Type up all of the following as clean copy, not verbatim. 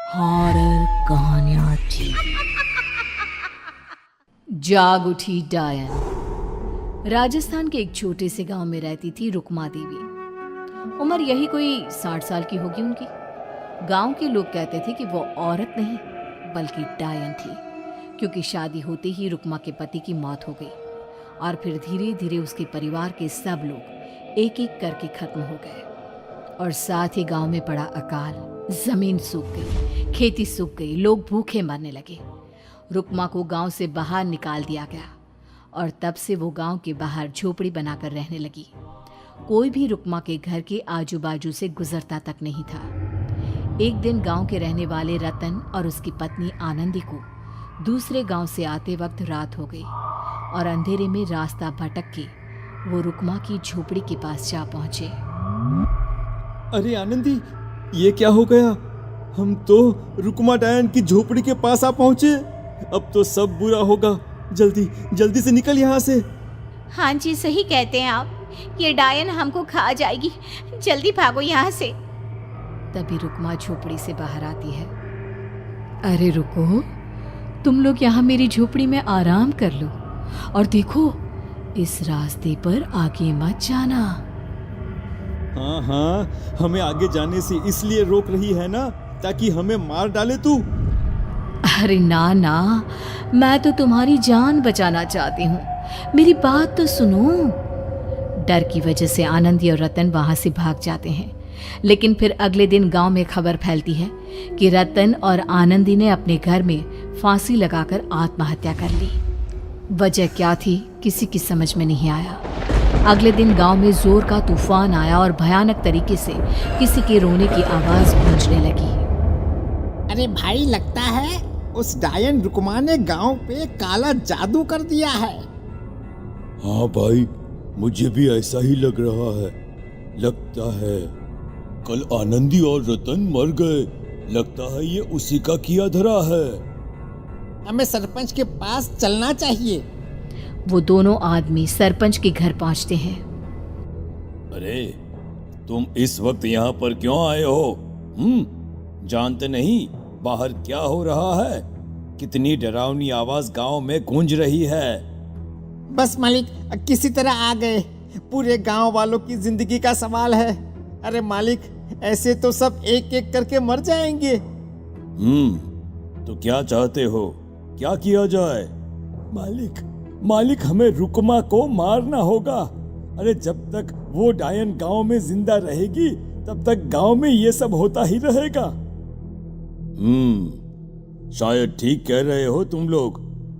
Horror कहानियां थी। जाग उठी डायन। राजस्थान के एक छोटे से गांव में रहती थी रुक्मा देवी। उम्र यही कोई 60 साल की होगी उनकी। गांव के लोग कहते थे कि वो औरत नहीं बल्कि डायन थी, क्योंकि शादी होते ही रुक्मा के पति की मौत हो गई और फिर धीरे धीरे उसके परिवार के सब लोग एक एक करके खत्म हो गए और साथ ही गांव में पड़ा अकाल। जमीन सूख गई, खेती सूख गई, लोग भूखे मरने लगे। रुक्मा को गांव से बाहर निकाल दिया गया और तब से वो गांव के बाहर झोपड़ी बनाकर रहने लगी। कोई भी रुक्मा के घर के आजू बाजू से गुजरता तक नहीं था। एक दिन गांव के रहने वाले रतन और उसकी पत्नी आनंदी को दूसरे गांव से आते वक्त रात हो गई और अंधेरे में रास्ता भटक के वो रुक्मा की झोपड़ी के पास जा पहुंचे। अरे आनंदी, ये क्या हो गया? हम तो रुक्मा डायन की झोपड़ी के पास आ पहुंचे। अब तो सब बुरा होगा। जल्दी जल्दी से निकल यहाँ से। हाँ जी, सही कहते हैं आप। ये डायन हमको खा जाएगी। जल्दी भागो यहाँ से। तभी रुक्मा झोपड़ी से बाहर आती है। अरे रुको, तुम लोग यहाँ मेरी झोपड़ी में आराम कर लो और देखो, इस रास्ते पर आगे मत जाना। हाँ, हमें आगे जाने से इसलिए रोक रही है ना, ताकि हमें मार डाले तू। अरे ना ना, मैं तो तुम्हारी जान बचाना चाहती हूँ, मेरी बात तो सुनो। डर की वजह से आनंदी और रतन वहां से भाग जाते हैं, लेकिन फिर अगले दिन गांव में खबर फैलती है कि रतन और आनंदी ने अपने घर में फांसी लगाकर आत्महत्या कर ली। वजह क्या थी किसी की समझ में नहीं आया। अगले दिन गांव में जोर का तूफान आया और भयानक तरीके से किसी के रोने की आवाज गूंजने लगी। अरे भाई, लगता है उस डायन रुक्मा ने गांव पे काला जादू कर दिया है। हाँ भाई, मुझे भी ऐसा ही लग रहा है। लगता है कल आनंदी और रतन मर गए। लगता है ये उसी का किया धरा है। हमें सरपंच के पास चलना चाहिए। वो दोनों आदमी सरपंच के घर पहुंचते हैं। अरे, तुम इस वक्त यहाँ पर क्यों आए हो? जानते नहीं बाहर क्या हो रहा है? कितनी डरावनी आवाज गांव में गूंज रही है। बस मालिक, किसी तरह आ गए। पूरे गांव वालों की जिंदगी का सवाल है। अरे मालिक, ऐसे तो सब एक एक करके मर जाएंगे। तो क्या चाहते हो? क्या किया जाए? मालिक, हमें रुक्मा को मारना होगा। अरे जब तक वो डायन गांव में जिंदा रहेगी तब तक गांव में ये सब होता ही रहेगा। शायद ठीक कह रहे हो तुम लोग,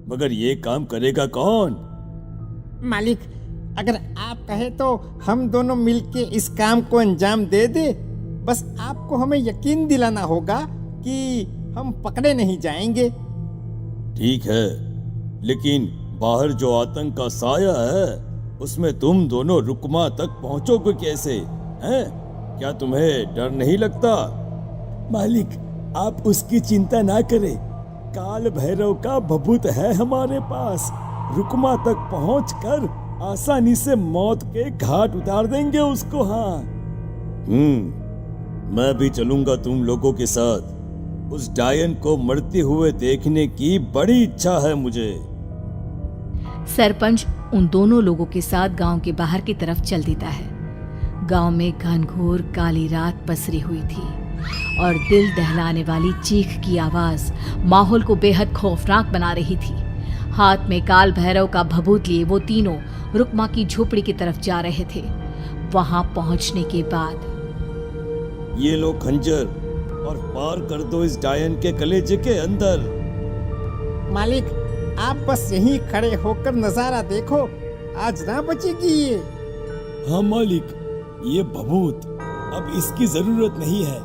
मगर ये काम करेगा कौन? मालिक, अगर आप कहे तो हम दोनों मिलके इस काम को अंजाम दे दे। बस आपको हमें यकीन दिलाना होगा कि हम पकड़े नहीं जाएंगे। ठीक है, लेकिन बाहर जो आतंक का साया है उसमें तुम दोनों रुक्मा तक पहुंचोगे कैसे? हैं? क्या तुम्हें डर नहीं लगता? मालिक, आप उसकी चिंता ना करें। काल भैरव का भभूत है हमारे पास। रुक्मा तक पहुंचकर आसानी से मौत के घाट उतार देंगे उसको। हाँ, मैं भी चलूंगा तुम लोगों के साथ। उस डायन को मरते हुए देखने की बड़ी इच्छा है मुझे। सरपंच उन दोनों लोगों के साथ गांव के बाहर की तरफ चल देता है। गांव में घनघोर काली रात पसरी हुई थी और दिल दहलाने वाली चीख की आवाज माहौल को बेहद खौफनाक बना रही थी। हाथ में काल भैरव का भभूत लिए वो तीनों रुक्मा की झोपड़ी की तरफ जा रहे थे। वहां पहुंचने के बाद, ये लो खंजर और पार कर दो इस डायन के कलेजे के अंदर। मालिक, आप बस यहीं खड़े होकर नजारा देखो, आज ना बचेगी ये। हाँ मालिक, ये भभूत अब इसकी जरूरत नहीं है।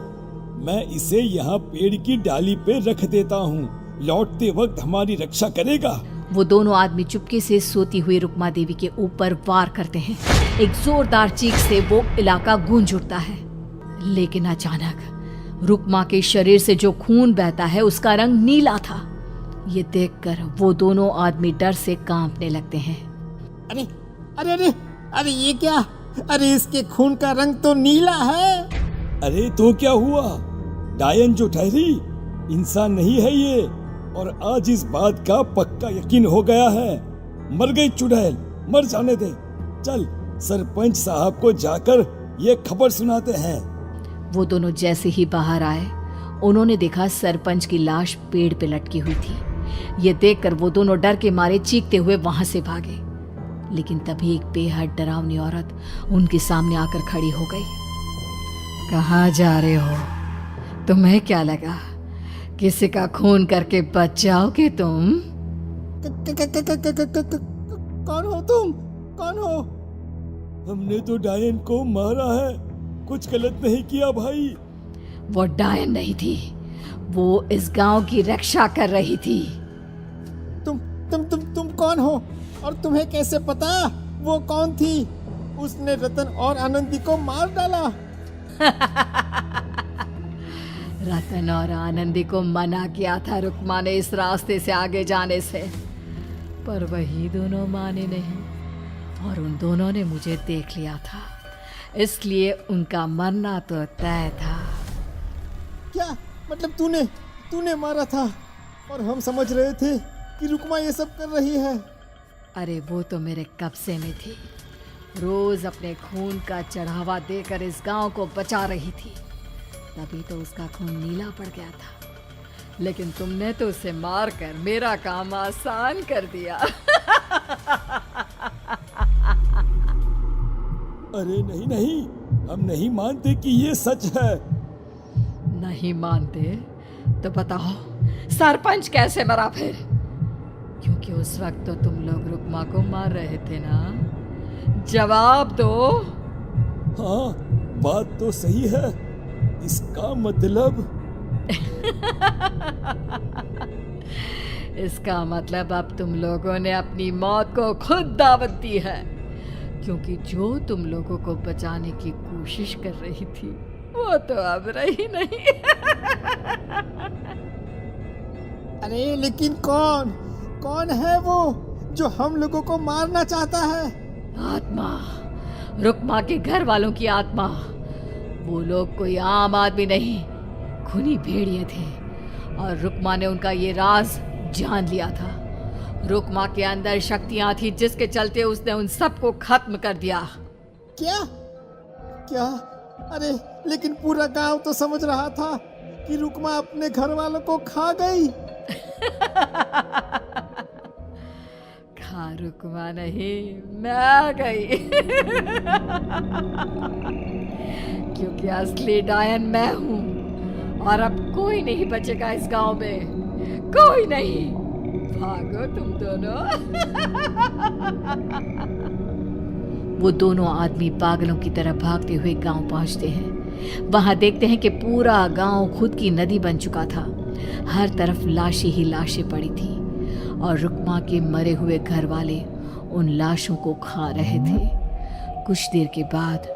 मैं इसे यहाँ पेड़ की डाली पे रख देता हूँ। लौटते वक्त हमारी रक्षा करेगा। वो दोनों आदमी चुपके से सोती हुई रुक्मा देवी के ऊपर वार करते हैं। एक जोरदार चीख से वो इलाका गूंज उठता है, लेकिन अचानक रुक्मा के शरीर से जो खून बहता है उसका रंग नीला था। ये देखकर वो दोनों आदमी डर से कांपने लगते हैं। अरे अरे अरे अरे, ये क्या? अरे इसके खून का रंग तो नीला है। अरे तो क्या हुआ? डायन जो ठहरी, इंसान नहीं है ये, और आज इस बात का पक्का यकीन हो गया है। मर गई चुड़ैल, मर जाने दे। चल सरपंच साहब को जाकर ये खबर सुनाते हैं। वो दोनों जैसे ही बाहर आए, उन्होंने देखा सरपंच की लाश पेड़ पे लटकी हुई थी। ये देखकर वो दोनों डर के मारे चीखते हुए वहां से भागे, लेकिन तभी एक बेहद डरावनी औरत उनके सामने आकर खड़ी हो गई। कहाँ जा रहे हो? तुम्हें क्या लगा किसी का खून करके बच जाओगे तुम? कौन हो तुम? कौन हो? हमने तो डायन को मारा है, कुछ गलत नहीं किया भाई। वो डायन नहीं थी, वो इस गांव की रक्षा कर रही थी। तुम कौन हो? और तुम्हें कैसे पता वो कौन थी? उसने रतन और आनंदी को मार डाला। रतन और आनंदी को मना किया था रुक्मा ने इस रास्ते से आगे जाने से, पर वही दोनों माने नहीं, और उन दोनों ने मुझे देख लिया था, इसलिए उनका मरना तो तय था। क्या मतलब तूने मारा था? और हम समझ रहे थे कि रुक्मा ये सब कर रही है। अरे वो तो मेरे कब्जे में थी, रोज अपने खून का चढ़ावा देकर इस गांव को बचा रही थी, तभी तो उसका खून नीला पड़ गया था। लेकिन तुमने तो उसे मारकर मेरा काम आसान कर दिया। अरे नहीं नहीं, हम नहीं मानते कि ये सच है। नहीं मानते तो बताओ सरपंच कैसे मरा फिर? क्योंकि उस वक्त तो तुम लोग रुक्मा को मार रहे थे ना, जवाब दो। हाँ, बात तो सही है। इसका मतलब इसका मतलब अब तुम लोगों ने अपनी मौत को खुद दावत दी है, क्योंकि जो तुम लोगों को बचाने की कोशिश कर रही थी वो तो अब रही नहीं। अरे लेकिन कौन है वो जो हम लोगों को मारना चाहता है? आत्मा, रुक्मा के घर वालों की आत्मा। वो लोग कोई आम आदमी नहीं, खूनी भेड़िए थे, और रुक्मा ने उनका ये राज जान लिया था। रुक्मा के अंदर शक्तियां थी जिसके चलते उसने उन सबको खत्म कर दिया। क्या? अरे लेकिन पूरा गांव तो समझ रहा था कि रुक्मा अपने घर वालों को खा गई। खा रुक्मा नहीं, मैं आ गई। क्योंकि असली डायन मैं हूं, और अब कोई नहीं बचेगा इस गांव में, कोई नहीं। भागो तुम दोनों। वो दोनों आदमी पागलों की तरह भागते हुए गांव पहुंचते हैं। वहां देखते हैं कि पूरा गांव खुद की नदी बन चुका था। हर तरफ लाशें ही लाशें पड़ी थी, और रुक्मा के मरे हुए घर वाले उन लाशों को खा रहे थे। कुछ देर के बाद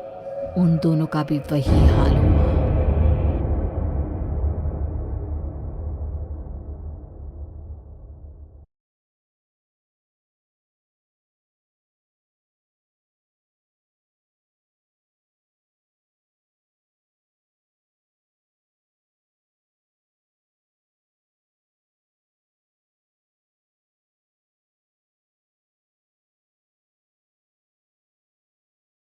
उन दोनों का भी वही हाल हुआ।